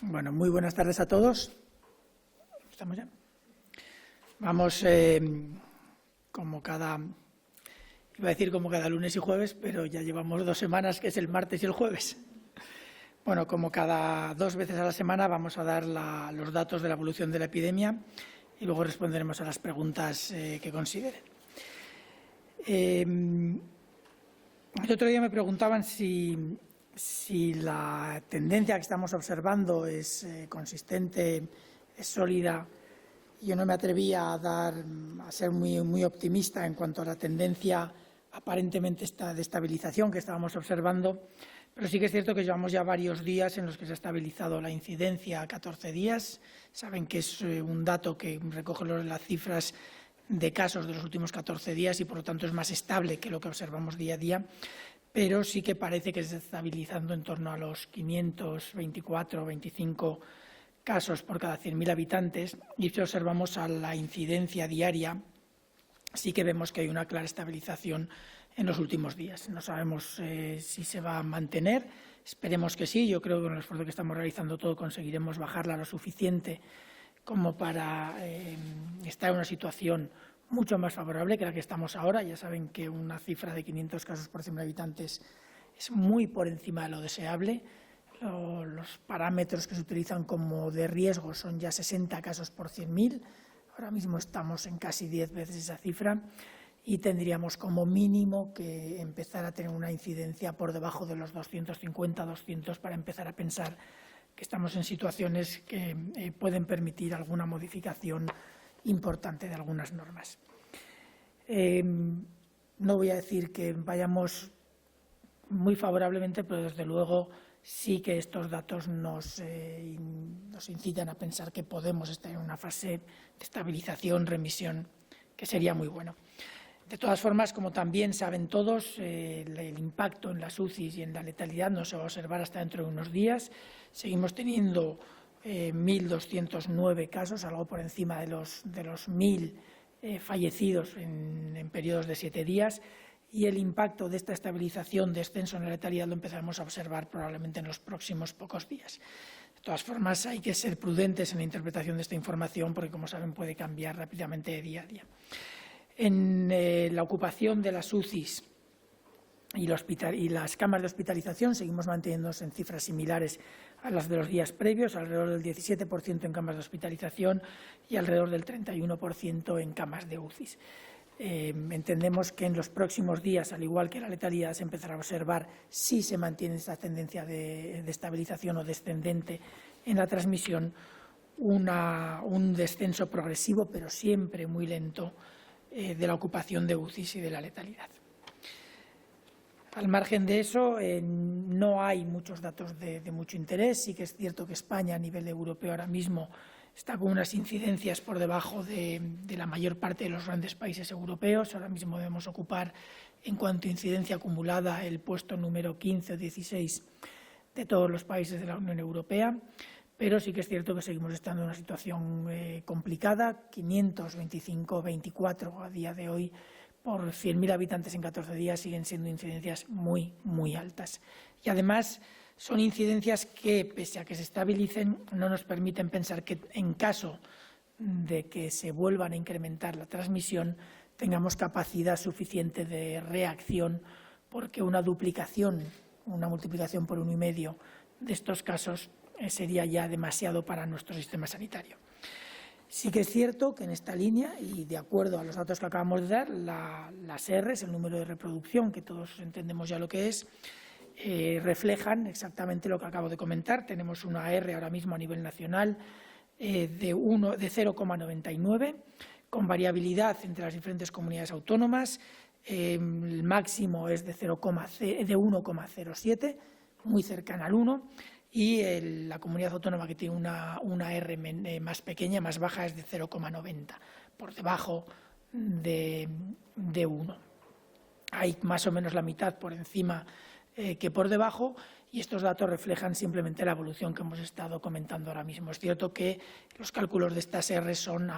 Bueno, muy buenas tardes a todos. ¿Estamos ya? Vamos, como cada lunes y jueves, pero ya llevamos 2 semanas, que es el martes y el jueves. Bueno, como cada 2 veces a la semana vamos a dar los datos de la evolución de la epidemia y luego responderemos a las preguntas que consideren. El otro día me preguntaban si la tendencia que estamos observando es consistente, es sólida. Yo no me atreví a ser muy optimista en cuanto a la tendencia aparentemente de estabilización que estábamos observando, pero sí que es cierto que llevamos ya varios días en los que se ha estabilizado la incidencia a 14 días. Saben que es un dato que recoge las cifras de casos de los últimos 14 días y por lo tanto es más estable que lo que observamos día a día, pero sí que parece que se está estabilizando en torno a los 524 o 25 casos por cada 100.000 habitantes, y si observamos a la incidencia diaria, sí que vemos que hay una clara estabilización en los últimos días. No sabemos si se va a mantener, esperemos que sí. Yo creo que con el esfuerzo que estamos realizando todos conseguiremos bajarla lo suficiente como para estar en una situación mucho más favorable que la que estamos ahora. Ya saben que una cifra de 500 casos por 100.000 habitantes es muy por encima de lo deseable. Los parámetros que se utilizan como de riesgo son ya 60 casos por 100.000. Ahora mismo estamos en casi 10 veces esa cifra y tendríamos como mínimo que empezar a tener una incidencia por debajo de los 250-200 para empezar a pensar que estamos en situaciones que pueden permitir alguna modificación importante de algunas normas. No voy a decir que vayamos muy favorablemente, pero desde luego sí que estos datos nos incitan a pensar que podemos estar en una fase de estabilización, remisión, que sería muy bueno. De todas formas, como también saben todos, el impacto en las UCIs y en la letalidad no se va a observar hasta dentro de unos días. Seguimos teniendo 1.209 casos, algo por encima de los 1.000 fallecidos en periodos de 7 días, y el impacto de esta estabilización, descenso en la letalidad, lo empezaremos a observar probablemente en los próximos pocos días. De todas formas, hay que ser prudentes en la interpretación de esta información porque, como saben, puede cambiar rápidamente de día a día. En la ocupación de las UCIs y las camas de hospitalización seguimos manteniéndonos en cifras similares a las de los días previos, alrededor del 17% en camas de hospitalización y alrededor del 31% en camas de UCIs. Entendemos que en los próximos días, al igual que la letalidad, se empezará a observar si se mantiene esta tendencia de estabilización o descendente en la transmisión, un descenso progresivo, pero siempre muy lento, de la ocupación de UCIs y de la letalidad. Al margen de eso, no hay muchos datos de mucho interés. Sí que es cierto que España, a nivel europeo, ahora mismo está con unas incidencias por debajo de la mayor parte de los grandes países europeos. Ahora mismo debemos ocupar, en cuanto a incidencia acumulada, el puesto número 15 o 16 de todos los países de la Unión Europea. Pero sí que es cierto que seguimos estando en una situación complicada. 525-24 a día de hoy por 100.000 habitantes en 14 días siguen siendo incidencias muy altas. Y además son incidencias que, pese a que se estabilicen, no nos permiten pensar que en caso de que se vuelvan a incrementar la transmisión tengamos capacidad suficiente de reacción, porque una duplicación, una multiplicación por 1,5 de estos casos sería ya demasiado para nuestro sistema sanitario. Sí que es cierto que en esta línea, y de acuerdo a los datos que acabamos de dar, las Rs, el número de reproducción, que todos entendemos ya lo que es, reflejan exactamente lo que acabo de comentar. Tenemos una R ahora mismo a nivel nacional de 0,99, con variabilidad entre las diferentes comunidades autónomas. El máximo es de 1,07, muy cercana al 1. Y la comunidad autónoma que tiene una R más pequeña, más baja, es de 0,90, por debajo de 1. Hay más o menos la mitad por encima que por debajo, y estos datos reflejan simplemente la evolución que hemos estado comentando ahora mismo. Es cierto que los cálculos de estas R son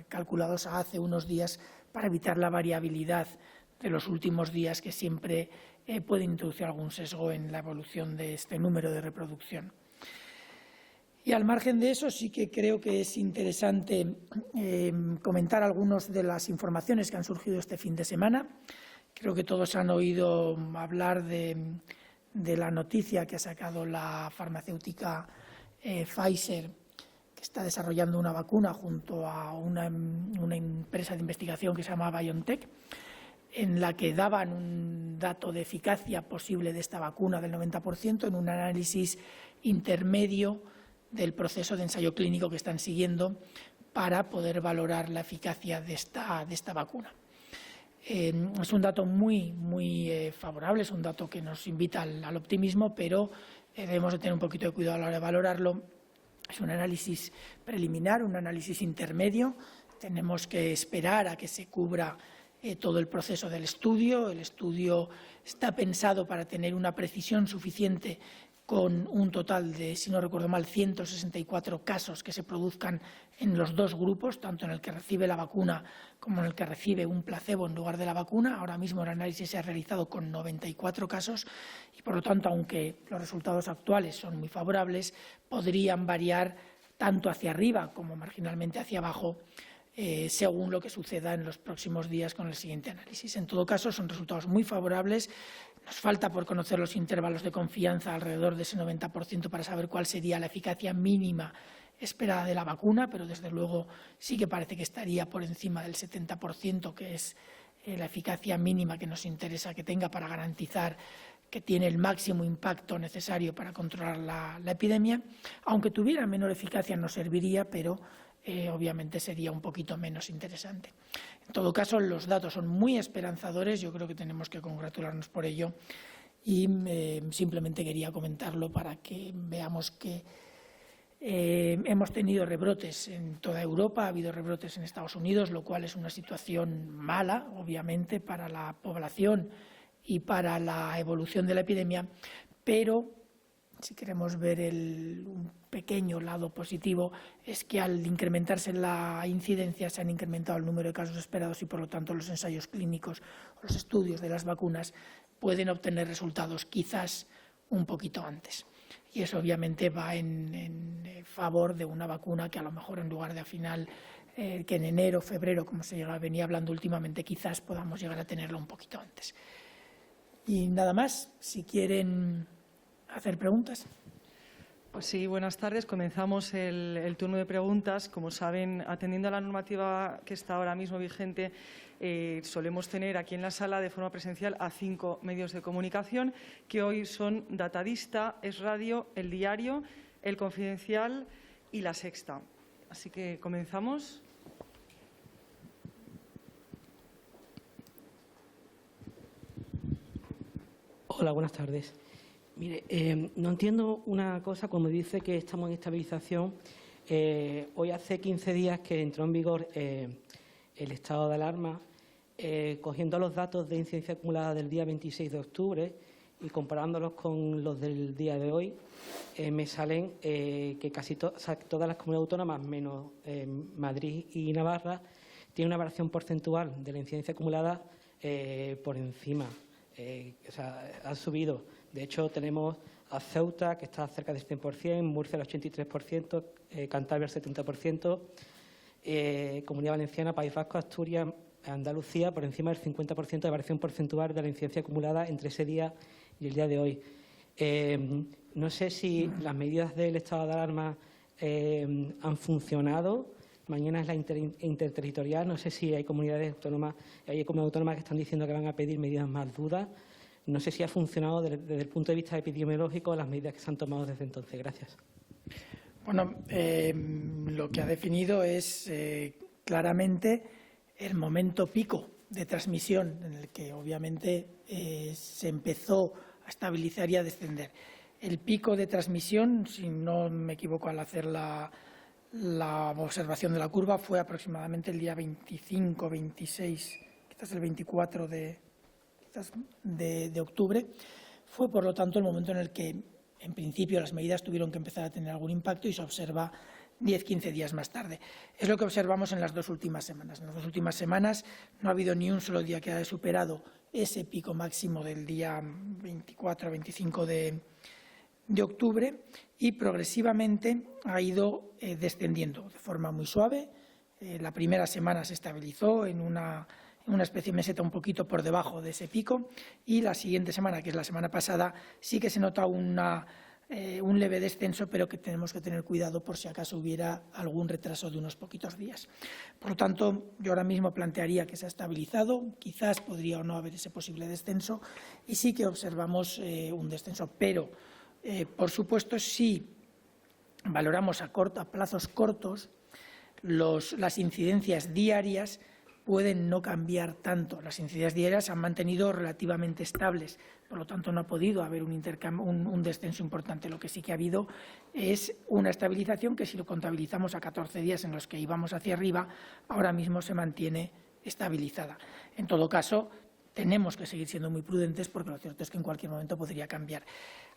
calculados hace unos días para evitar la variabilidad de los últimos días, que siempre puede introducir algún sesgo en la evolución de este número de reproducción. Y al margen de eso, sí que creo que es interesante comentar algunas de las informaciones que han surgido este fin de semana. Creo que todos han oído hablar de la noticia que ha sacado la farmacéutica Pfizer, que está desarrollando una vacuna junto a una empresa de investigación que se llama BioNTech, en la que daban un dato de eficacia posible de esta vacuna del 90% en un análisis intermedio del proceso de ensayo clínico que están siguiendo para poder valorar la eficacia de esta vacuna. Es un dato muy favorable, es un dato que nos invita al optimismo, pero debemos de tener un poquito de cuidado a la hora de valorarlo. Es un análisis preliminar, un análisis intermedio. Tenemos que esperar a que se cubra todo el proceso del estudio. El estudio está pensado para tener una precisión suficiente con un total de, si no recuerdo mal, 164 casos que se produzcan en los dos grupos, tanto en el que recibe la vacuna como en el que recibe un placebo en lugar de la vacuna. Ahora mismo el análisis se ha realizado con 94 casos y, por lo tanto, aunque los resultados actuales son muy favorables, podrían variar tanto hacia arriba como marginalmente hacia abajo según lo que suceda en los próximos días con el siguiente análisis. En todo caso, son resultados muy favorables. Nos falta por conocer los intervalos de confianza alrededor de ese 90% para saber cuál sería la eficacia mínima esperada de la vacuna, pero desde luego sí que parece que estaría por encima del 70%, que es la eficacia mínima que nos interesa que tenga para garantizar que tiene el máximo impacto necesario para controlar la epidemia. Aunque tuviera menor eficacia nos serviría, pero obviamente sería un poquito menos interesante. En todo caso, los datos son muy esperanzadores, yo creo que tenemos que congratularnos por ello y simplemente quería comentarlo para que veamos que hemos tenido rebrotes en toda Europa, ha habido rebrotes en Estados Unidos, lo cual es una situación mala, obviamente, para la población y para la evolución de la epidemia, pero si queremos ver un pequeño lado positivo, es que al incrementarse la incidencia se han incrementado el número de casos esperados y, por lo tanto, los ensayos clínicos o los estudios de las vacunas pueden obtener resultados quizás un poquito antes. Y eso obviamente va en favor de una vacuna que a lo mejor en lugar de a final, que en enero, febrero, como se venía hablando últimamente, quizás podamos llegar a tenerlo un poquito antes. Y nada más, si quieren hacer preguntas. Pues sí, buenas tardes. Comenzamos el turno de preguntas. Como saben, atendiendo a la normativa que está ahora mismo vigente, solemos tener aquí en la sala de forma presencial a 5 medios de comunicación, que hoy son Datadista, Es Radio, El Diario, El Confidencial y La Sexta. Así que comenzamos. Hola, buenas tardes. Mire, no entiendo una cosa cuando dice que estamos en estabilización. Hoy hace 15 días que entró en vigor el estado de alarma. Cogiendo los datos de incidencia acumulada del día 26 de octubre y comparándolos con los del día de hoy, me salen que casi todas las comunidades autónomas, menos Madrid y Navarra, tienen una variación porcentual de la incidencia acumulada por encima. Ha subido. De hecho, tenemos a Ceuta, que está cerca del 100%, Murcia el 83%, Cantabria el 70%, Comunidad Valenciana, País Vasco, Asturias, Andalucía, por encima del 50% de variación porcentual de la incidencia acumulada entre ese día y el día de hoy. No sé si las medidas del estado de alarma han funcionado. Mañana es la interterritorial. No sé si hay comunidades autónomas que están diciendo que van a pedir medidas más duras. No sé si ha funcionado desde el punto de vista epidemiológico las medidas que se han tomado desde entonces. Gracias. Bueno, lo que ha definido es claramente el momento pico de transmisión en el que obviamente se empezó a estabilizar y a descender. El pico de transmisión, si no me equivoco al hacer la observación de la curva, fue aproximadamente el día 25, 26, quizás el 24 de octubre. Fue, por lo tanto, el momento en el que, en principio, las medidas tuvieron que empezar a tener algún impacto y se observa 10-15 días más tarde. Es lo que observamos en las 2 últimas semanas. En las 2 últimas semanas no ha habido ni un solo día que haya superado ese pico máximo del día 24-25 de octubre y progresivamente ha ido descendiendo de forma muy suave. La primera semana se estabilizó en una especie de meseta un poquito por debajo de ese pico y la siguiente semana, que es la semana pasada, sí que se nota un leve descenso, pero que tenemos que tener cuidado por si acaso hubiera algún retraso de unos poquitos días. Por lo tanto, yo ahora mismo plantearía que se ha estabilizado, quizás podría o no haber ese posible descenso y sí que observamos un descenso, pero por supuesto si valoramos a plazos cortos, las incidencias diarias pueden no cambiar tanto. Las incidencias diarias se han mantenido relativamente estables, por lo tanto no ha podido haber un descenso importante. Lo que sí que ha habido es una estabilización que, si lo contabilizamos a 14 días en los que íbamos hacia arriba, ahora mismo se mantiene estabilizada. En todo caso, tenemos que seguir siendo muy prudentes porque lo cierto es que en cualquier momento podría cambiar.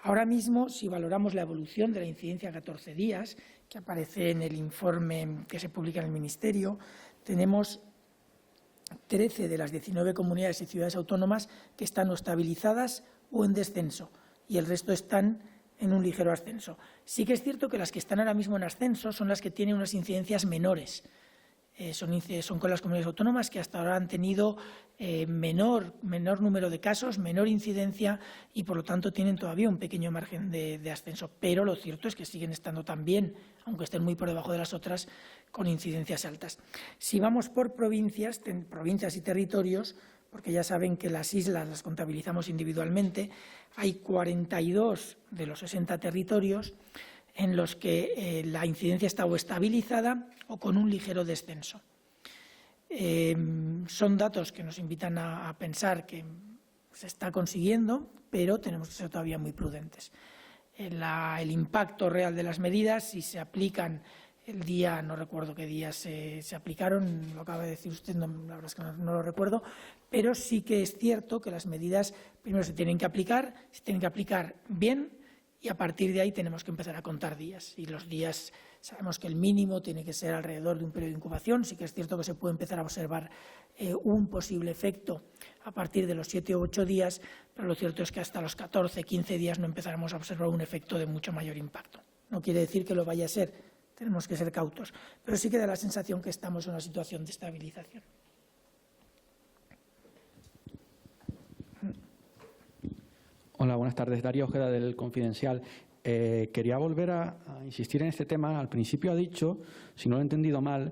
Ahora mismo, si valoramos la evolución de la incidencia a 14 días, que aparece en el informe que se publica en el Ministerio, tenemos 13 de las 19 comunidades y ciudades autónomas que están o estabilizadas o en descenso y el resto están en un ligero ascenso. Sí que es cierto que las que están ahora mismo en ascenso son las que tienen unas incidencias menores. Son con las comunidades autónomas que hasta ahora han tenido menor número de casos, menor incidencia y, por lo tanto, tienen todavía un pequeño margen de ascenso. Pero lo cierto es que siguen estando también, aunque estén muy por debajo de las otras, con incidencias altas. Si vamos por provincias y territorios, porque ya saben que las islas las contabilizamos individualmente, hay 42 de los 60 territorios en los que la incidencia está o estabilizada o con un ligero descenso. Son datos que nos invitan a pensar que se está consiguiendo, pero tenemos que ser todavía muy prudentes. El impacto real de las medidas, si se aplican el día, no recuerdo qué día se aplicaron, lo acaba de decir usted, la verdad es que no lo recuerdo, pero sí que es cierto que las medidas primero se tienen que aplicar bien, y a partir de ahí tenemos que empezar a contar días. Y los días, sabemos que el mínimo tiene que ser alrededor de un periodo de incubación. Sí que es cierto que se puede empezar a observar un posible efecto a partir de los 7 u 8 días, pero lo cierto es que hasta los 14, 15 días no empezaremos a observar un efecto de mucho mayor impacto. No quiere decir que lo vaya a ser, tenemos que ser cautos, pero sí que da la sensación que estamos en una situación de estabilización. Hola, buenas tardes. Darío Ojeda, del Confidencial. Quería volver a insistir en este tema. Al principio ha dicho, si no lo he entendido mal,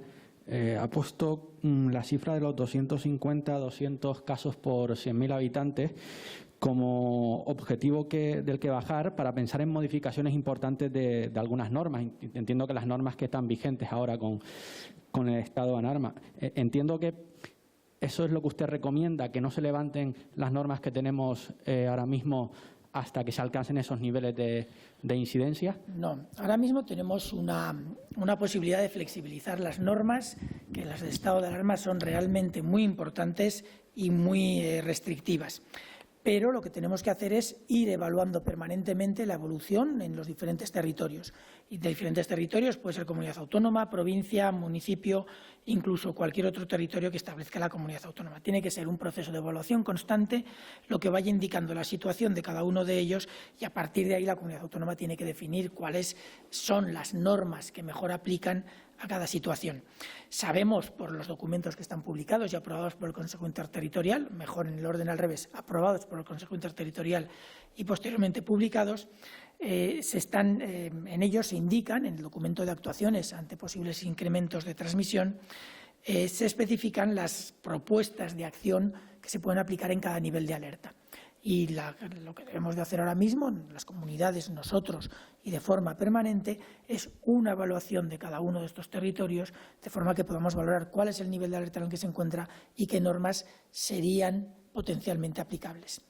ha puesto la cifra de los 250-200 casos por 100.000 habitantes como objetivo del que bajar para pensar en modificaciones importantes de algunas normas. Entiendo que las normas que están vigentes ahora con el estado de alarma. Entiendo que ¿eso es lo que usted recomienda, que no se levanten las normas que tenemos ahora mismo hasta que se alcancen esos niveles de incidencia? No, ahora mismo tenemos una posibilidad de flexibilizar las normas, que las de estado de alarma son realmente muy importantes y muy restrictivas. Pero lo que tenemos que hacer es ir evaluando permanentemente la evolución en los diferentes territorios. Y de diferentes territorios puede ser comunidad autónoma, provincia, municipio, incluso cualquier otro territorio que establezca la comunidad autónoma. Tiene que ser un proceso de evaluación constante, lo que vaya indicando la situación de cada uno de ellos, y a partir de ahí la comunidad autónoma tiene que definir cuáles son las normas que mejor aplican a cada situación. Sabemos por los documentos que están publicados y aprobados por el Consejo Interterritorial, mejor en el orden al revés, aprobados por el Consejo Interterritorial y posteriormente publicados, en ellos se indican, en el documento de actuaciones ante posibles incrementos de transmisión, se especifican las propuestas de acción que se pueden aplicar en cada nivel de alerta. Y lo que debemos de hacer ahora mismo, en las comunidades, nosotros y de forma permanente, es una evaluación de cada uno de estos territorios, de forma que podamos valorar cuál es el nivel de alerta en el que se encuentra y qué normas serían potencialmente aplicables.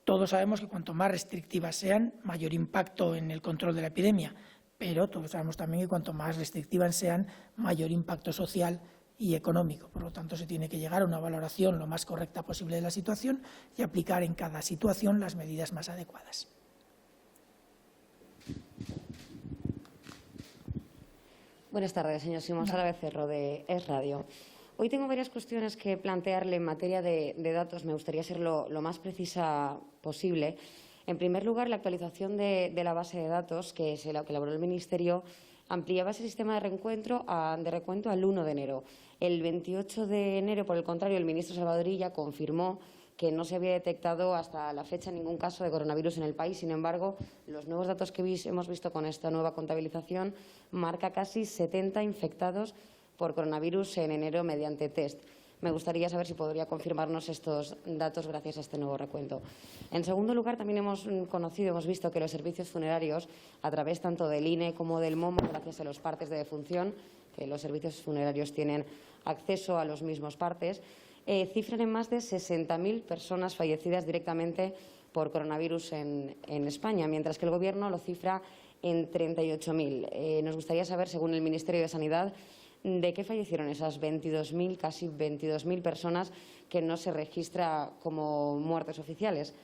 Todos sabemos que cuanto más restrictivas sean, mayor impacto en el control de la epidemia, pero todos sabemos también que cuanto más restrictivas sean, mayor impacto social y económico. Por lo tanto, se tiene que llegar a una valoración lo más correcta posible de la situación y aplicar en cada situación las medidas más adecuadas. Buenas tardes, señor Simón Sala Becerro, de Es Radio. Hoy tengo varias cuestiones que plantearle en materia de datos. Me gustaría ser lo más precisa posible. En primer lugar, la actualización de la base de datos que elaboró el Ministerio ampliaba ese sistema de recuento al 1 de enero. El 28 de enero, por el contrario, el ministro Salvador Illa confirmó que no se había detectado hasta la fecha ningún caso de coronavirus en el país. Sin embargo, los nuevos datos que hemos visto con esta nueva contabilización marca casi 70 infectados por coronavirus en enero mediante test. Me gustaría saber si podría confirmarnos estos datos gracias a este nuevo recuento. En segundo lugar, también hemos visto que los servicios funerarios, a través tanto del INE como del MOMO, gracias a los partes de defunción, que los servicios funerarios tienen acceso a los mismos partes, cifran en más de 60.000 personas fallecidas directamente por coronavirus en España, mientras que el Gobierno lo cifra en 38.000. Nos gustaría saber, según el Ministerio de Sanidad, de qué fallecieron esas casi 22.000 personas que no se registra como muertes oficiales.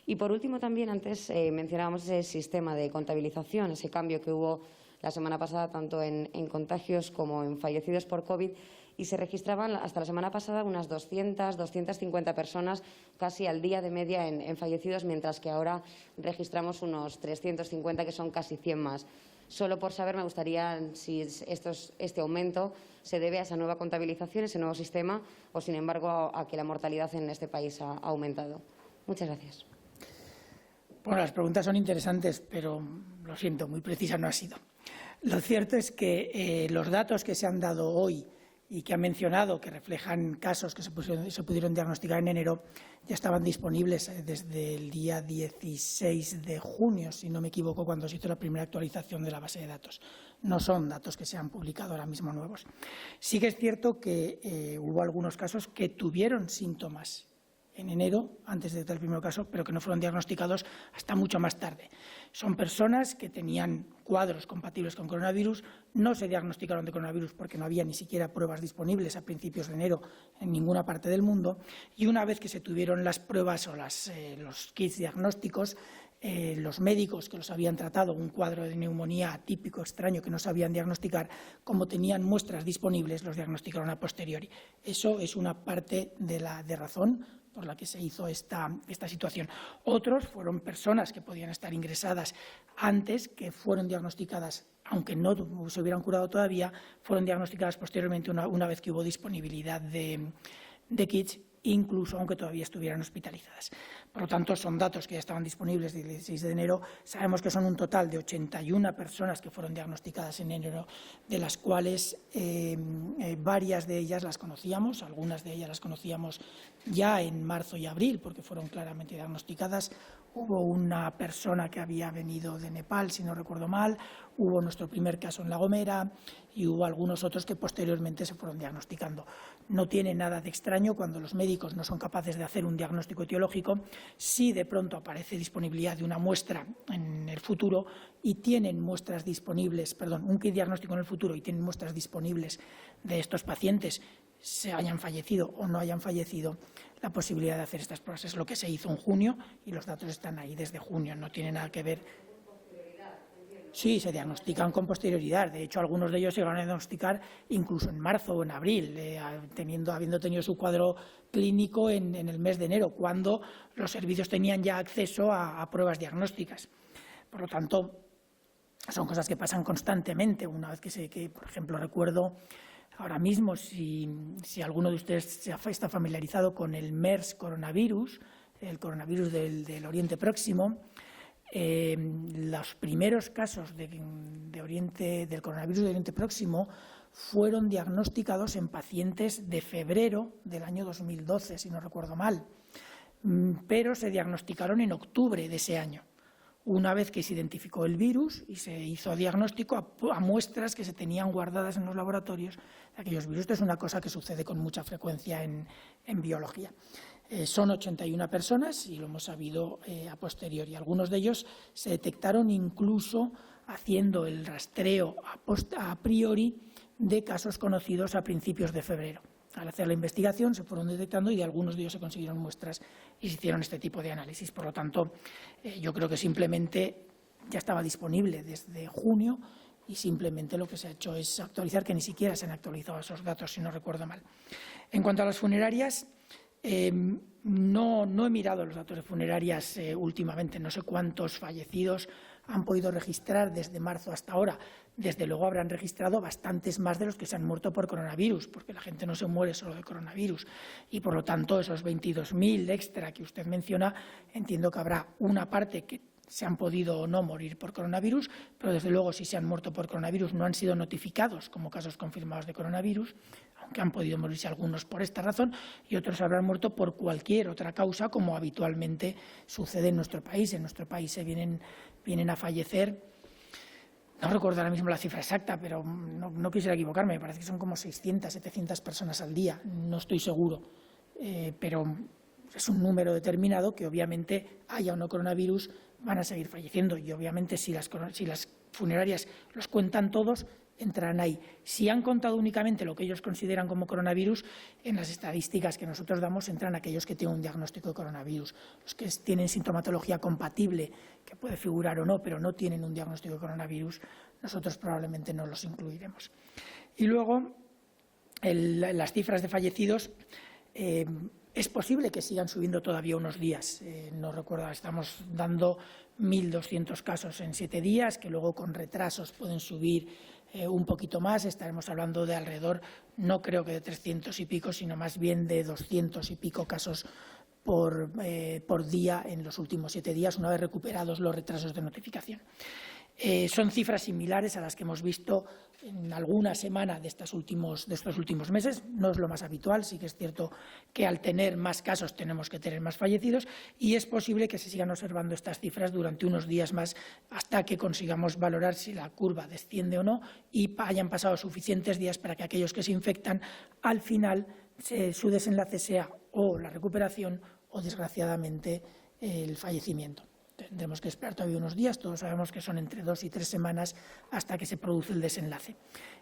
Y, por último, también antes mencionábamos ese sistema de contabilización, ese cambio que hubo la semana pasada tanto en contagios como en fallecidos por COVID, y se registraban hasta la semana pasada unas 250 personas casi al día de media en fallecidos, mientras que ahora registramos unos 350, que son casi 100 más. Solo por saber, me gustaría si este aumento se debe a esa nueva contabilización, ese nuevo sistema, o, sin embargo, a que la mortalidad en este país ha aumentado. Muchas gracias. Bueno, las preguntas son interesantes, pero lo siento, muy precisa no ha sido. Lo cierto es que los datos que se han dado hoy y que han mencionado, que reflejan casos que se pudieron diagnosticar en enero, ya estaban disponibles desde el día 16 de junio, si no me equivoco, cuando se hizo la primera actualización de la base de datos. No son datos que se han publicado ahora mismo nuevos. Sí que es cierto que hubo algunos casos que tuvieron síntomas en enero, antes del primer caso, pero que no fueron diagnosticados hasta mucho más tarde. Son personas que tenían cuadros compatibles con coronavirus, no se diagnosticaron de coronavirus porque no había ni siquiera pruebas disponibles a principios de enero en ninguna parte del mundo, y una vez que se tuvieron las pruebas o los kits diagnósticos, los médicos que los habían tratado, un cuadro de neumonía atípico, extraño, que no sabían diagnosticar, como tenían muestras disponibles, los diagnosticaron a posteriori. Eso es una parte de razón por la que se hizo esta situación. Otros fueron personas que podían estar ingresadas antes, que fueron diagnosticadas, aunque no se hubieran curado todavía, fueron diagnosticadas posteriormente una vez que hubo disponibilidad de kits, incluso aunque todavía estuvieran hospitalizadas. Por lo tanto, son datos que ya estaban disponibles desde el 16 de enero. Sabemos que son un total de 81 personas que fueron diagnosticadas en enero, de las cuales varias de ellas las conocíamos, algunas de ellas las conocíamos ya en marzo y abril, porque fueron claramente diagnosticadas. Hubo una persona que había venido de Nepal, si no recuerdo mal, hubo nuestro primer caso en La Gomera y hubo algunos otros que posteriormente se fueron diagnosticando. No tiene nada de extraño cuando los médicos no son capaces de hacer un diagnóstico etiológico. Si de pronto aparece disponibilidad de una muestra en el futuro y tienen muestras disponibles, un kit diagnóstico en el futuro y tienen muestras disponibles de estos pacientes, se hayan fallecido o no hayan fallecido, la posibilidad de hacer estas pruebas. Es lo que se hizo en junio y los datos están ahí desde junio, no tiene nada que ver. Sí, se diagnostican con posterioridad. De hecho, algunos de ellos se van a diagnosticar incluso en marzo o en abril, habiendo tenido su cuadro clínico en el mes de enero, cuando los servicios tenían ya acceso a pruebas diagnósticas. Por lo tanto, son cosas que pasan constantemente. Una vez que por ejemplo, recuerdo ahora mismo, si alguno de ustedes está familiarizado con el MERS coronavirus, el coronavirus del Oriente Próximo, los primeros casos del coronavirus del Oriente Próximo fueron diagnosticados en pacientes de febrero del año 2012, si no recuerdo mal, pero se diagnosticaron en octubre de ese año, una vez que se identificó el virus y se hizo diagnóstico a muestras que se tenían guardadas en los laboratorios de aquellos virus. Esto es una cosa que sucede con mucha frecuencia en biología. Son 81 personas y lo hemos sabido a posteriori. Algunos de ellos se detectaron incluso haciendo el rastreo a priori de casos conocidos a principios de febrero. Al hacer la investigación se fueron detectando y de algunos de ellos se consiguieron muestras y se hicieron este tipo de análisis. Por lo tanto, yo creo que simplemente ya estaba disponible desde junio y simplemente lo que se ha hecho es actualizar, que ni siquiera se han actualizado esos datos, si no recuerdo mal. En cuanto a las funerarias, No he mirado los datos de funerarias últimamente, no sé cuántos fallecidos han podido registrar desde marzo hasta ahora. Desde luego habrán registrado bastantes más de los que se han muerto por coronavirus, porque la gente no se muere solo de coronavirus. Y, por lo tanto, esos 22.000 extra que usted menciona, entiendo que habrá una parte que se han podido o no morir por coronavirus, pero desde luego si se han muerto por coronavirus no han sido notificados como casos confirmados de coronavirus, aunque han podido morirse algunos por esta razón y otros habrán muerto por cualquier otra causa, como habitualmente sucede en nuestro país. En nuestro país se vienen a fallecer, no recuerdo ahora mismo la cifra exacta, pero no quisiera equivocarme, me parece que son como 600, 700 personas al día, no estoy seguro, pero es un número determinado que obviamente haya o no coronavirus van a seguir falleciendo y obviamente si las funerarias los cuentan todos, entrarán ahí. Si han contado únicamente lo que ellos consideran como coronavirus, en las estadísticas que nosotros damos entran aquellos que tienen un diagnóstico de coronavirus. Los que tienen sintomatología compatible, que puede figurar o no, pero no tienen un diagnóstico de coronavirus, nosotros probablemente no los incluiremos. Y luego, las cifras de fallecidos, es posible que sigan subiendo todavía unos días. No recuerdo, estamos dando 1.200 casos en 7 días, que luego con retrasos pueden subir un poquito más. Estaremos hablando de alrededor, no creo que de 300 y pico, sino más bien de 200 y pico casos por día en los últimos 7 días, una vez recuperados los retrasos de notificación. Son cifras similares a las que hemos visto en alguna semana de estos últimos meses. No es lo más habitual, sí que es cierto que al tener más casos tenemos que tener más fallecidos y es posible que se sigan observando estas cifras durante unos días más hasta que consigamos valorar si la curva desciende o no y hayan pasado suficientes días para que aquellos que se infectan al final su desenlace sea o la recuperación o, desgraciadamente, el fallecimiento. Tendremos que esperar todavía unos días, todos sabemos que son entre 2 y 3 semanas hasta que se produce el desenlace.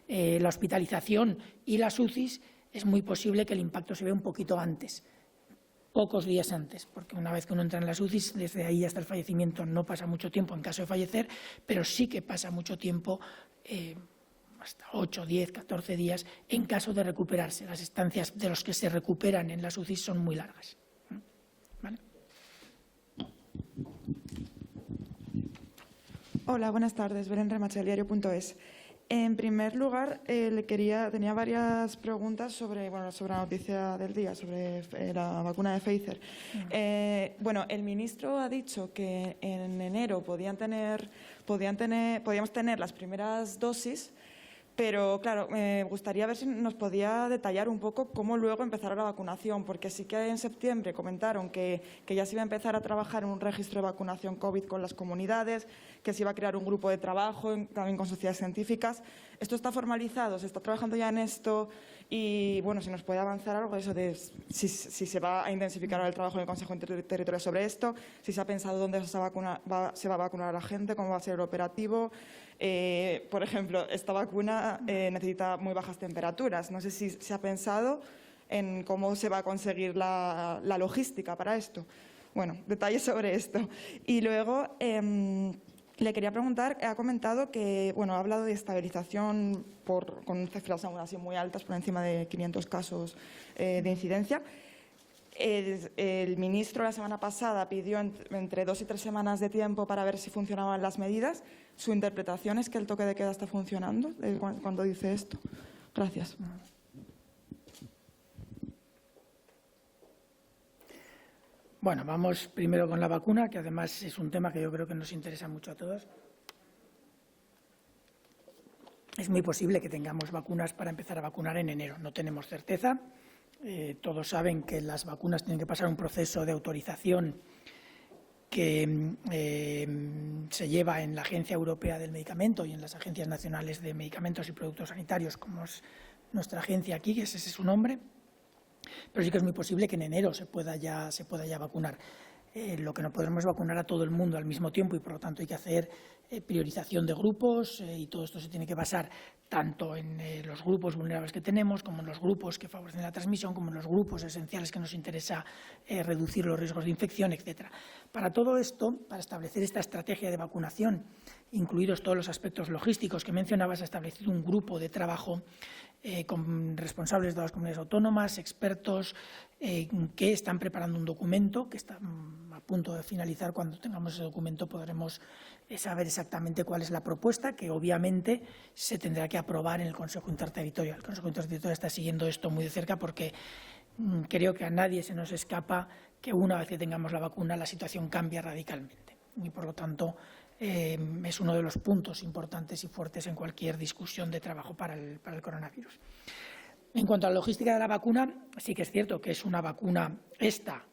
La hospitalización y las UCIs es muy posible que el impacto se vea un poquito antes, pocos días antes, porque una vez que uno entra en las UCIs, desde ahí hasta el fallecimiento no pasa mucho tiempo en caso de fallecer, pero sí que pasa mucho tiempo, hasta 8, 10, 14 días, en caso de recuperarse. Las estancias de los que se recuperan en las UCIs son muy largas. ¿Vale? Hola, buenas tardes. Belén Remache, diario.es. En primer lugar, tenía varias preguntas sobre la noticia del día, sobre la vacuna de Pfizer. El ministro ha dicho que en enero podíamos tener las primeras dosis, pero claro, me gustaría ver si nos podía detallar un poco cómo luego empezará la vacunación, porque sí que en septiembre comentaron que ya se iba a empezar a trabajar en un registro de vacunación COVID con las comunidades, que se iba a crear un grupo de trabajo también con sociedades científicas. ¿Esto está formalizado? ¿Se está trabajando ya en esto? Y, bueno, si nos puede avanzar algo de eso de si se va a intensificar el trabajo en el Consejo Territorial sobre esto, si se ha pensado dónde se va a vacunar a la gente, cómo va a ser el operativo. Por ejemplo, esta vacuna necesita muy bajas temperaturas. No sé si se ha pensado en cómo se va a conseguir la logística para esto. Bueno, detalles sobre esto. Y luego le quería preguntar, ha comentado que, ha hablado de estabilización con cifras aún así muy altas, por encima de 500 casos de incidencia. El ministro la semana pasada pidió entre 2 y 3 semanas de tiempo para ver si funcionaban las medidas. ¿Su interpretación es que el toque de queda está funcionando cuando dice esto? Gracias. Bueno, vamos primero con la vacuna, que además es un tema que yo creo que nos interesa mucho a todos. Es muy posible que tengamos vacunas para empezar a vacunar en enero. No tenemos certeza. Todos saben que las vacunas tienen que pasar un proceso de autorización que se lleva en la Agencia Europea del Medicamento y en las agencias nacionales de medicamentos y productos sanitarios, como es nuestra agencia aquí, que ese es su nombre. Pero sí que es muy posible que en enero se pueda ya vacunar. Lo que no podremos es vacunar a todo el mundo al mismo tiempo y, por lo tanto, hay que hacer priorización de grupos y todo esto se tiene que basar tanto en los grupos vulnerables que tenemos, como en los grupos que favorecen la transmisión, como en los grupos esenciales que nos interesa reducir los riesgos de infección, etcétera. Para todo esto, para establecer esta estrategia de vacunación incluidos todos los aspectos logísticos que mencionabas, ha establecido un grupo de trabajo con responsables de las comunidades autónomas, expertos, que están preparando un documento que está a punto de finalizar. Cuando tengamos ese documento podremos saber exactamente cuál es la propuesta, que obviamente se tendrá que aprobar en el Consejo Interterritorial. El Consejo Interterritorial está siguiendo esto muy de cerca porque creo que a nadie se nos escapa que una vez que tengamos la vacuna la situación cambia radicalmente y, por lo tanto, es uno de los puntos importantes y fuertes en cualquier discusión de trabajo para el coronavirus. En cuanto a la logística de la vacuna, sí que es cierto que es una vacuna esta.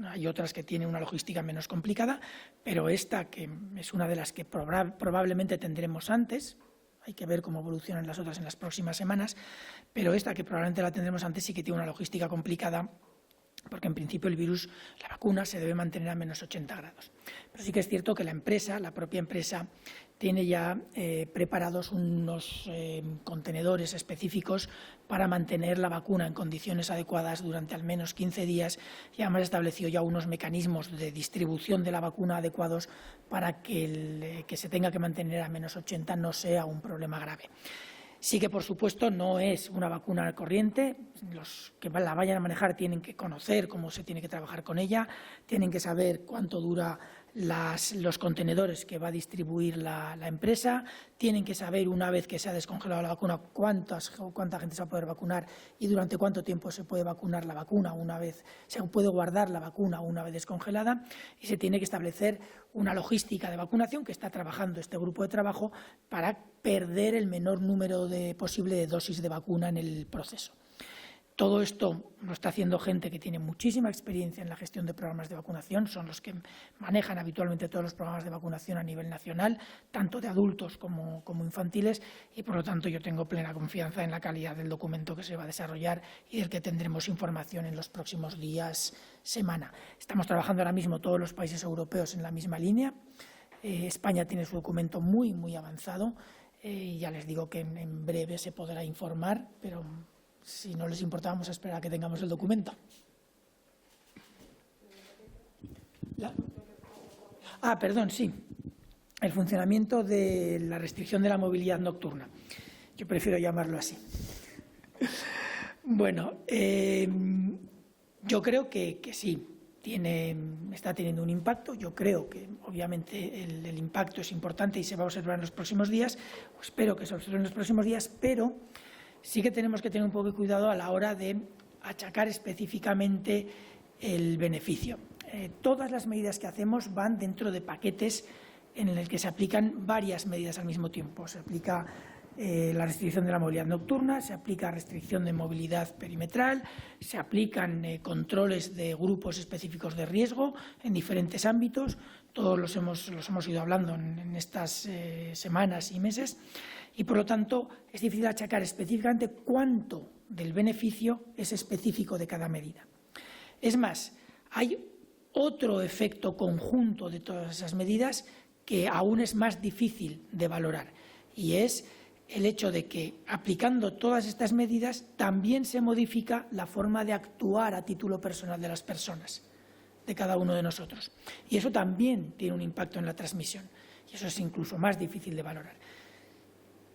Hay otras que tienen una logística menos complicada, pero esta, que es una de las que probablemente tendremos antes, hay que ver cómo evolucionan las otras en las próximas semanas, pero esta, que probablemente la tendremos antes, sí que tiene una logística complicada, porque en principio el virus, la vacuna, se debe mantener a menos 80 grados. Pero sí que es cierto que la propia empresa, tiene ya preparados unos contenedores específicos para mantener la vacuna en condiciones adecuadas durante al menos 15 días y además ha establecido ya unos mecanismos de distribución de la vacuna adecuados para que que se tenga que mantener a menos 80 no sea un problema grave. Sí que, por supuesto, no es una vacuna corriente. Los que la vayan a manejar tienen que conocer cómo se tiene que trabajar con ella, tienen que saber cuánto dura los contenedores que va a distribuir la empresa, tienen que saber, una vez que se ha descongelado la vacuna, cuánta gente se va a poder vacunar y durante cuánto tiempo se puede vacunar la vacuna se puede guardar la vacuna una vez descongelada, y se tiene que establecer una logística de vacunación que está trabajando este grupo de trabajo para perder el menor número posible de dosis de vacuna en el proceso. Todo esto lo está haciendo gente que tiene muchísima experiencia en la gestión de programas de vacunación, son los que manejan habitualmente todos los programas de vacunación a nivel nacional, tanto de adultos como infantiles, y por lo tanto yo tengo plena confianza en la calidad del documento que se va a desarrollar y del que tendremos información en los próximos días, semana. Estamos trabajando ahora mismo todos los países europeos en la misma línea. España tiene su documento muy, muy avanzado. Ya les digo que en breve se podrá informar, pero si no les importa, vamos a esperar a que tengamos el documento. Perdón, sí. El funcionamiento de la restricción de la movilidad nocturna. Yo prefiero llamarlo así. Bueno, yo creo que sí, está teniendo un impacto. Yo creo que, obviamente, el impacto es importante y se va a observar en los próximos días. Espero que se observe en los próximos días, pero sí que tenemos que tener un poco de cuidado a la hora de achacar específicamente el beneficio. Todas las medidas que hacemos van dentro de paquetes en el que se aplican varias medidas al mismo tiempo. Se aplica la restricción de la movilidad nocturna, se aplica restricción de movilidad perimetral, se aplican controles de grupos específicos de riesgo en diferentes ámbitos. Todos los hemos ido hablando en estas semanas y meses. Y, por lo tanto, es difícil achacar específicamente cuánto del beneficio es específico de cada medida. Es más, hay otro efecto conjunto de todas esas medidas que aún es más difícil de valorar, y es el hecho de que, aplicando todas estas medidas, también se modifica la forma de actuar a título personal de las personas, de cada uno de nosotros. Y eso también tiene un impacto en la transmisión, y eso es incluso más difícil de valorar.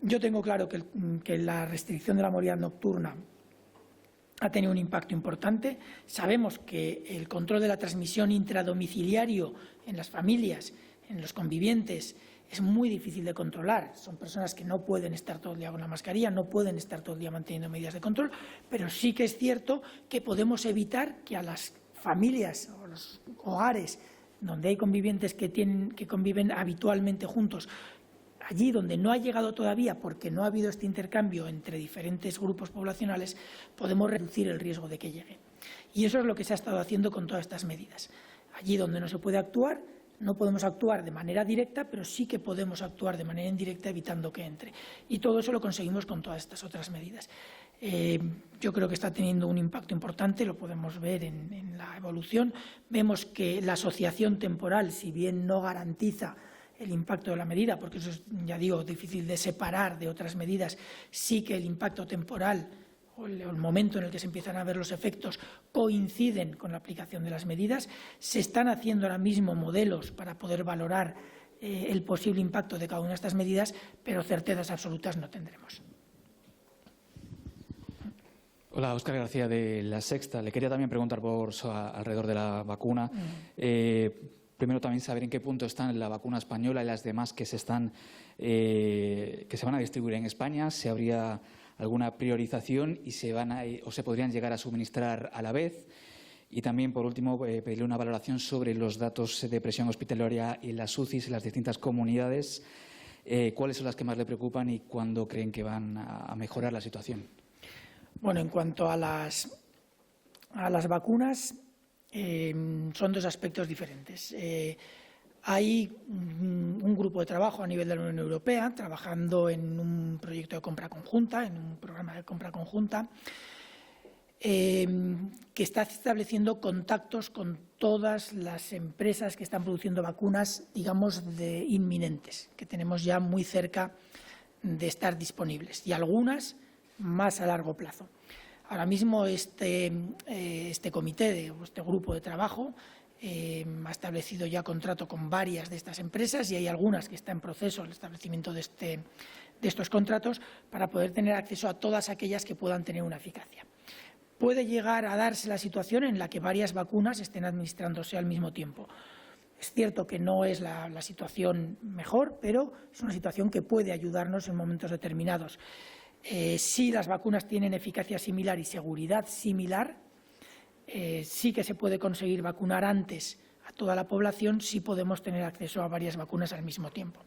Yo tengo claro que la restricción de la movilidad nocturna ha tenido un impacto importante. Sabemos que el control de la transmisión intradomiciliario en las familias, en los convivientes, es muy difícil de controlar. Son personas que no pueden estar todo el día con la mascarilla, no pueden estar todo el día manteniendo medidas de control, pero sí que es cierto que podemos evitar que a las familias o los hogares donde hay convivientes que conviven habitualmente juntos, allí donde no ha llegado todavía, porque no ha habido este intercambio entre diferentes grupos poblacionales, podemos reducir el riesgo de que llegue. Y eso es lo que se ha estado haciendo con todas estas medidas. Allí donde no se puede actuar, no podemos actuar de manera directa, pero sí que podemos actuar de manera indirecta evitando que entre. Y todo eso lo conseguimos con todas estas otras medidas. Yo creo que está teniendo un impacto importante, lo podemos ver en la evolución. Vemos que la asociación temporal, si bien no garantiza el impacto de la medida, porque eso es, ya digo, difícil de separar de otras medidas, sí que el impacto temporal o el momento en el que se empiezan a ver los efectos coinciden con la aplicación de las medidas. Se están haciendo ahora mismo modelos para poder valorar el posible impacto de cada una de estas medidas, pero certezas absolutas no tendremos. Hola, Óscar García de La Sexta. Le quería también preguntar alrededor de la vacuna. Primero también saber en qué punto están la vacuna española y las demás que se van a distribuir en España. Si habría alguna priorización y se podrían llegar a suministrar a la vez. Y también, por último, pedirle una valoración sobre los datos de presión hospitalaria y las UCIs en las distintas comunidades. ¿Cuáles son las que más le preocupan y cuándo creen que van a mejorar la situación? Bueno, en cuanto a las vacunas, son dos aspectos diferentes. Hay un grupo de trabajo a nivel de la Unión Europea trabajando en un proyecto de compra conjunta, en un programa de compra conjunta, que está estableciendo contactos con todas las empresas que están produciendo vacunas, digamos, inminentes, que tenemos ya muy cerca de estar disponibles, y algunas más a largo plazo. Ahora mismo este comité, este grupo de trabajo, ha establecido ya contrato con varias de estas empresas y hay algunas que están en proceso el establecimiento de estos contratos para poder tener acceso a todas aquellas que puedan tener una eficacia. Puede llegar a darse la situación en la que varias vacunas estén administrándose al mismo tiempo. Es cierto que no es la situación mejor, pero es una situación que puede ayudarnos en momentos determinados. Si las vacunas tienen eficacia similar y seguridad similar, sí que se puede conseguir vacunar antes a toda la población, sí podemos tener acceso a varias vacunas al mismo tiempo.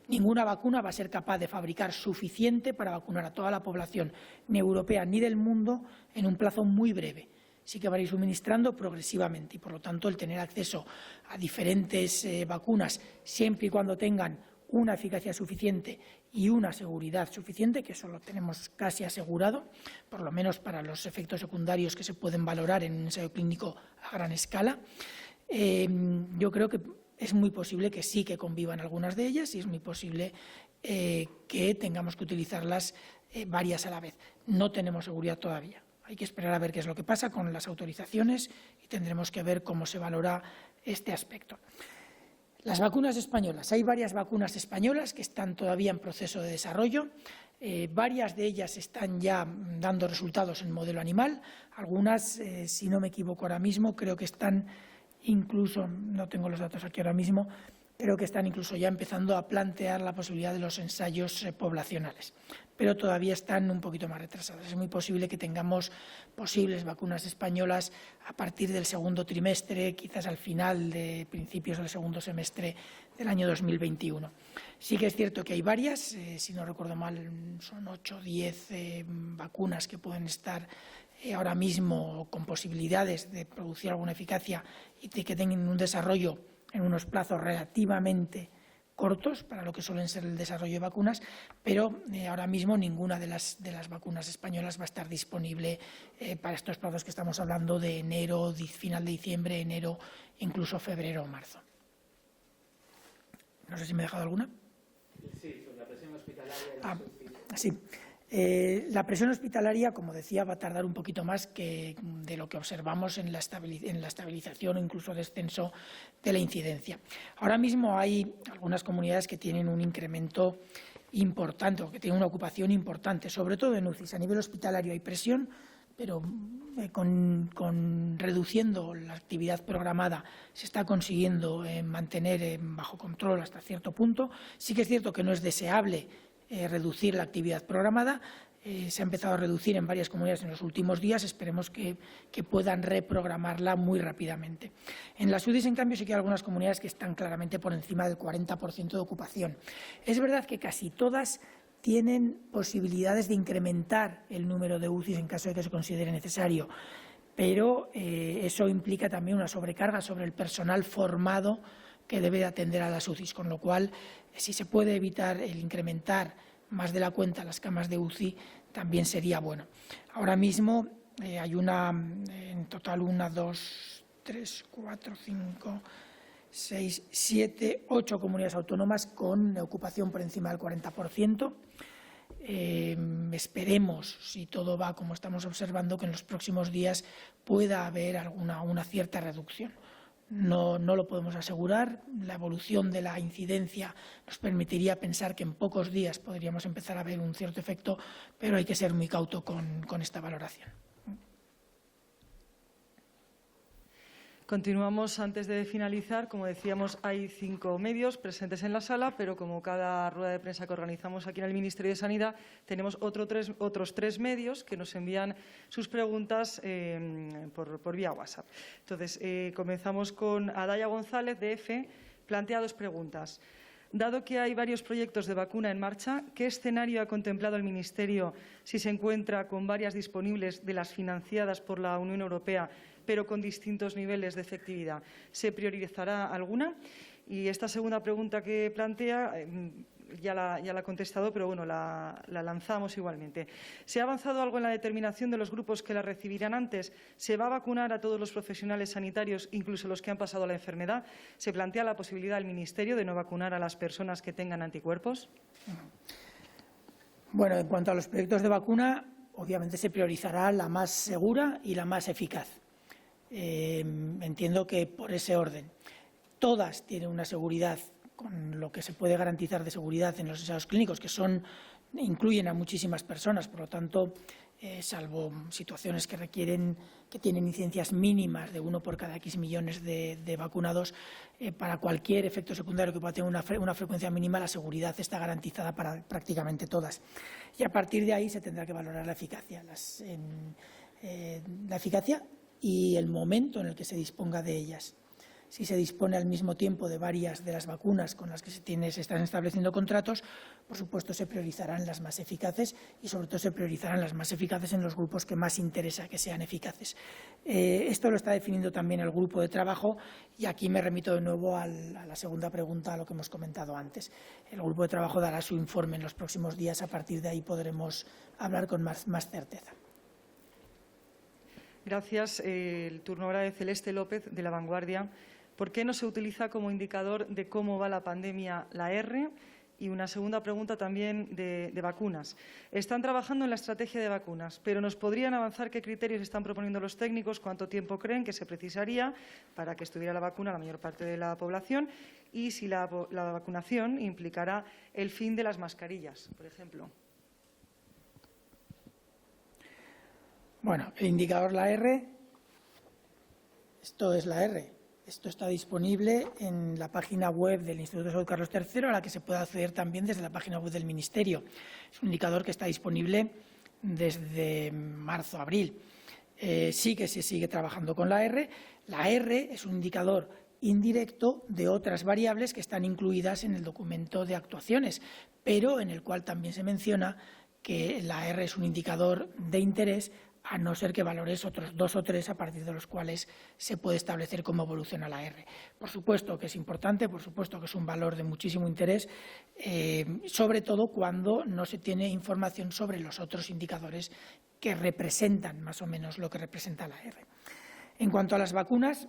Ninguna vacuna va a ser capaz de fabricar suficiente para vacunar a toda la población, ni europea ni del mundo, en un plazo muy breve. Sí que va a ir suministrando progresivamente y, por lo tanto, el tener acceso a diferentes vacunas, siempre y cuando tengan una eficacia suficiente y una seguridad suficiente, que eso lo tenemos casi asegurado, por lo menos para los efectos secundarios que se pueden valorar en un ensayo clínico a gran escala. Yo creo que es muy posible que sí que convivan algunas de ellas y es muy posible que tengamos que utilizarlas varias a la vez. No tenemos seguridad todavía. Hay que esperar a ver qué es lo que pasa con las autorizaciones y tendremos que ver cómo se valora este aspecto. Las vacunas españolas. Hay varias vacunas españolas que están todavía en proceso de desarrollo. Varias de ellas están ya dando resultados en modelo animal. Algunas, si no me equivoco ahora mismo, creo que están incluso, no tengo los datos aquí ahora mismo, creo que están incluso ya empezando a plantear la posibilidad de los ensayos poblacionales, pero todavía están un poquito más retrasadas. Es muy posible que tengamos posibles vacunas españolas a partir del segundo trimestre, quizás al final de principios del segundo semestre del año 2021. Sí que es cierto que hay varias, si no recuerdo mal, son 8 o 10 vacunas que pueden estar ahora mismo con posibilidades de producir alguna eficacia y de que tengan un desarrollo en unos plazos relativamente cortos para lo que suelen ser el desarrollo de vacunas, pero ahora mismo ninguna de las vacunas españolas va a estar disponible para estos plazos que estamos hablando de enero, final de diciembre, enero, incluso febrero o marzo. No sé si me he dejado alguna. Sí, sobre la presión hospitalaria. Sí. La presión hospitalaria, como decía, va a tardar un poquito más que de lo que observamos en la estabilización o incluso descenso de la incidencia. Ahora mismo hay algunas comunidades que tienen un incremento importante o que tienen una ocupación importante, sobre todo en UCIs. A nivel hospitalario hay presión, pero reduciendo la actividad programada se está consiguiendo mantener bajo control hasta cierto punto. Sí que es cierto que no es deseable reducir la actividad programada. Se ha empezado a reducir en varias comunidades en los últimos días. Esperemos que puedan reprogramarla muy rápidamente. En las UCIs, en cambio, sí que hay algunas comunidades que están claramente por encima del 40% de ocupación. Es verdad que casi todas tienen posibilidades de incrementar el número de UCIs en caso de que se considere necesario, pero eso implica también una sobrecarga sobre el personal formado que debe de atender a las UCIs, con lo cual, si se puede evitar el incrementar más de la cuenta las camas de UCI, también sería bueno. Ahora mismo hay en total 1, 2, 3, 4, 5, 6, 7, 8 comunidades autónomas con ocupación por encima del 40%. Esperemos, si todo va como estamos observando, que en los próximos días pueda haber una cierta reducción. No lo podemos asegurar. La evolución de la incidencia nos permitiría pensar que en pocos días podríamos empezar a ver un cierto efecto, pero hay que ser muy cauto con esta valoración. Continuamos. Antes de finalizar, como decíamos, hay 5 medios presentes en la sala, pero como cada rueda de prensa que organizamos aquí en el Ministerio de Sanidad, tenemos otros 3 medios que nos envían sus preguntas por vía WhatsApp. Entonces, comenzamos con Adaya González, de EFE, plantea 2 preguntas. Dado que hay varios proyectos de vacuna en marcha, ¿qué escenario ha contemplado el Ministerio si se encuentra con varias disponibles de las financiadas por la Unión Europea, pero con distintos niveles de efectividad? ¿Se priorizará alguna? Y esta segunda pregunta que plantea, ya la ha contestado, pero bueno, la lanzamos igualmente. ¿Se ha avanzado algo en la determinación de los grupos que la recibirán antes? ¿Se va a vacunar a todos los profesionales sanitarios, incluso los que han pasado la enfermedad? ¿Se plantea la posibilidad del Ministerio de no vacunar a las personas que tengan anticuerpos? Bueno, en cuanto a los proyectos de vacuna, obviamente se priorizará la más segura y la más eficaz. Entiendo que por ese orden. Todas tienen una seguridad con lo que se puede garantizar de seguridad en los ensayos clínicos, que incluyen a muchísimas personas, por lo tanto, salvo situaciones que tienen incidencias mínimas de 1 por cada X millones de vacunados, para cualquier efecto secundario que pueda tener una frecuencia mínima, la seguridad está garantizada para prácticamente todas. Y a partir de ahí se tendrá que valorar la eficacia. La eficacia y el momento en el que se disponga de ellas. Si se dispone al mismo tiempo de varias de las vacunas con las que se están estableciendo contratos, por supuesto se priorizarán las más eficaces y sobre todo se priorizarán las más eficaces en los grupos que más interesa que sean eficaces. Esto lo está definiendo también el grupo de trabajo y aquí me remito de nuevo a la segunda pregunta, a lo que hemos comentado antes. El grupo de trabajo dará su informe en los próximos días, a partir de ahí podremos hablar con más certeza. Gracias. El turno ahora de Celeste López, de La Vanguardia. ¿Por qué no se utiliza como indicador de cómo va la pandemia la R? Y una segunda pregunta también de vacunas. Están trabajando en la estrategia de vacunas, pero ¿nos podrían avanzar qué criterios están proponiendo los técnicos? ¿Cuánto tiempo creen que se precisaría para que estuviera la vacuna a la mayor parte de la población? Y si la vacunación implicará el fin de las mascarillas, por ejemplo. Bueno, el indicador la R, esto es la R. Esto está disponible en la página web del Instituto de Salud Carlos III, a la que se puede acceder también desde la página web del Ministerio. Es un indicador que está disponible desde marzo-abril. Sí que se sigue trabajando con la R. La R es un indicador indirecto de otras variables que están incluidas en el documento de actuaciones, pero en el cual también se menciona que la R es un indicador de interés, a no ser que valores otros 2 o 3 a partir de los cuales se puede establecer cómo evoluciona la R. Por supuesto que es importante, por supuesto que es un valor de muchísimo interés, sobre todo cuando no se tiene información sobre los otros indicadores que representan más o menos lo que representa la R. En cuanto a las vacunas,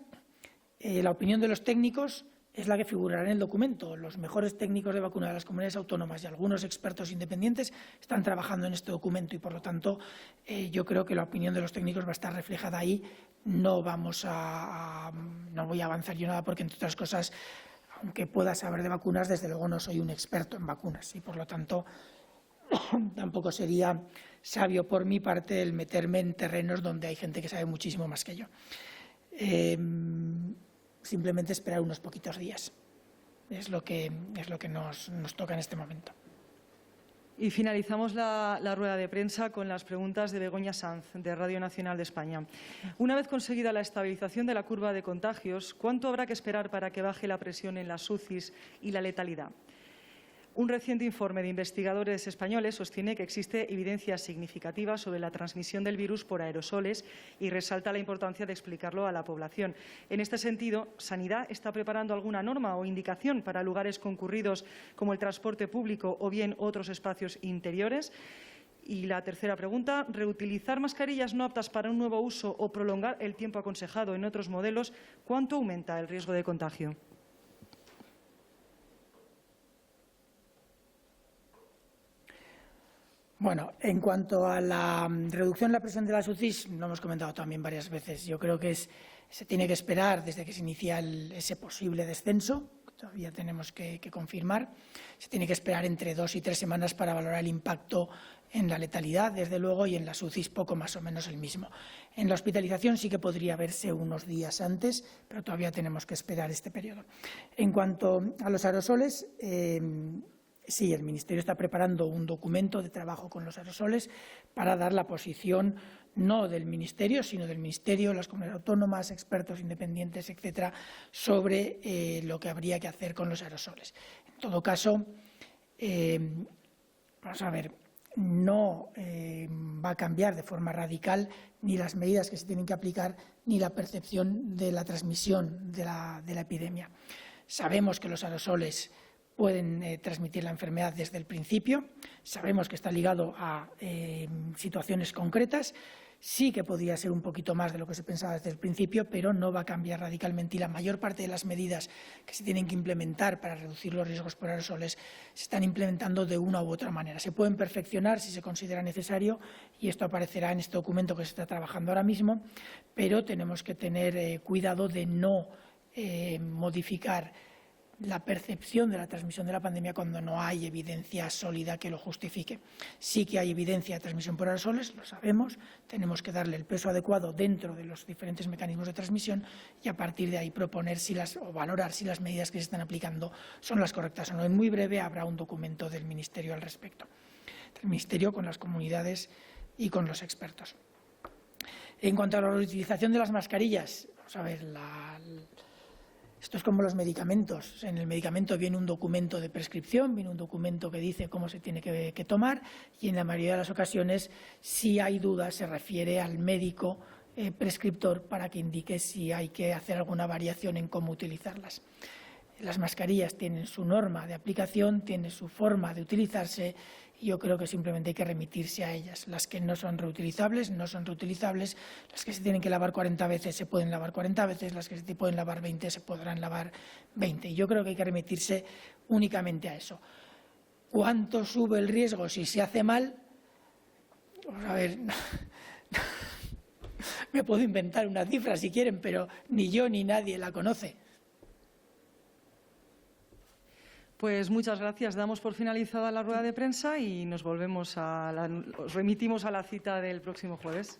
la opinión de los técnicos es la que figurará en el documento. Los mejores técnicos de vacuna de las comunidades autónomas y algunos expertos independientes están trabajando en este documento y, por lo tanto, yo creo que la opinión de los técnicos va a estar reflejada ahí. No voy a avanzar yo nada porque, entre otras cosas, aunque pueda saber de vacunas, desde luego no soy un experto en vacunas y, por lo tanto, tampoco sería sabio por mi parte el meterme en terrenos donde hay gente que sabe muchísimo más que yo. Simplemente esperar unos poquitos días. Es lo que nos toca en este momento. Y finalizamos la rueda de prensa con las preguntas de Begoña Sanz, de Radio Nacional de España. Una vez conseguida la estabilización de la curva de contagios, ¿cuánto habrá que esperar para que baje la presión en las UCIs y la letalidad? Un reciente informe de investigadores españoles sostiene que existe evidencia significativa sobre la transmisión del virus por aerosoles y resalta la importancia de explicarlo a la población. En este sentido, ¿Sanidad está preparando alguna norma o indicación para lugares concurridos como el transporte público o bien otros espacios interiores? Y la tercera pregunta, ¿reutilizar mascarillas no aptas para un nuevo uso o prolongar el tiempo aconsejado en otros modelos? ¿Cuánto aumenta el riesgo de contagio? Bueno, en cuanto a la reducción de la presión de las UCIs, lo hemos comentado también varias veces. Yo creo que se tiene que esperar desde que se inicia ese posible descenso, que todavía tenemos que confirmar. Se tiene que esperar entre 2 y 3 semanas para valorar el impacto en la letalidad, desde luego, y en las UCIs poco más o menos el mismo. En la hospitalización sí que podría verse unos días antes, pero todavía tenemos que esperar este periodo. En cuanto a los aerosoles, sí, el Ministerio está preparando un documento de trabajo con los aerosoles para dar la posición no del Ministerio, sino del Ministerio, las comunidades autónomas, expertos independientes, etcétera, sobre lo que habría que hacer con los aerosoles. En todo caso, vamos a ver, no va a cambiar de forma radical ni las medidas que se tienen que aplicar ni la percepción de la transmisión de la epidemia. Sabemos que los aerosoles pueden transmitir la enfermedad desde el principio, sabemos que está ligado a situaciones concretas, sí que podría ser un poquito más de lo que se pensaba desde el principio, pero no va a cambiar radicalmente y la mayor parte de las medidas que se tienen que implementar para reducir los riesgos por aerosoles se están implementando de una u otra manera. Se pueden perfeccionar si se considera necesario y esto aparecerá en este documento que se está trabajando ahora mismo, pero tenemos que tener cuidado de no modificar la percepción de la transmisión de la pandemia cuando no hay evidencia sólida que lo justifique. Sí que hay evidencia de transmisión por aerosoles, lo sabemos, tenemos que darle el peso adecuado dentro de los diferentes mecanismos de transmisión y a partir de ahí proponer o valorar si las medidas que se están aplicando son las correctas o no. En muy breve habrá un documento del Ministerio al respecto, del Ministerio con las comunidades y con los expertos. En cuanto a la reutilización de las mascarillas, vamos a ver, esto es como los medicamentos. En el medicamento viene un documento de prescripción, viene un documento que dice cómo se tiene que tomar y en la mayoría de las ocasiones, si hay dudas, se refiere al médico prescriptor para que indique si hay que hacer alguna variación en cómo utilizarlas. Las mascarillas tienen su norma de aplicación, tienen su forma de utilizarse y yo creo que simplemente hay que remitirse a ellas. Las que no son reutilizables, no son reutilizables. Las que se tienen que lavar 40 veces se pueden lavar 40 veces, las que se pueden lavar 20 se podrán lavar 20. Y yo creo que hay que remitirse únicamente a eso. ¿Cuánto sube el riesgo si se hace mal? Pues a ver, me puedo inventar una cifra si quieren, pero ni yo ni nadie la conoce. Pues muchas gracias. Damos por finalizada la rueda de prensa y os remitimos a la cita del próximo jueves.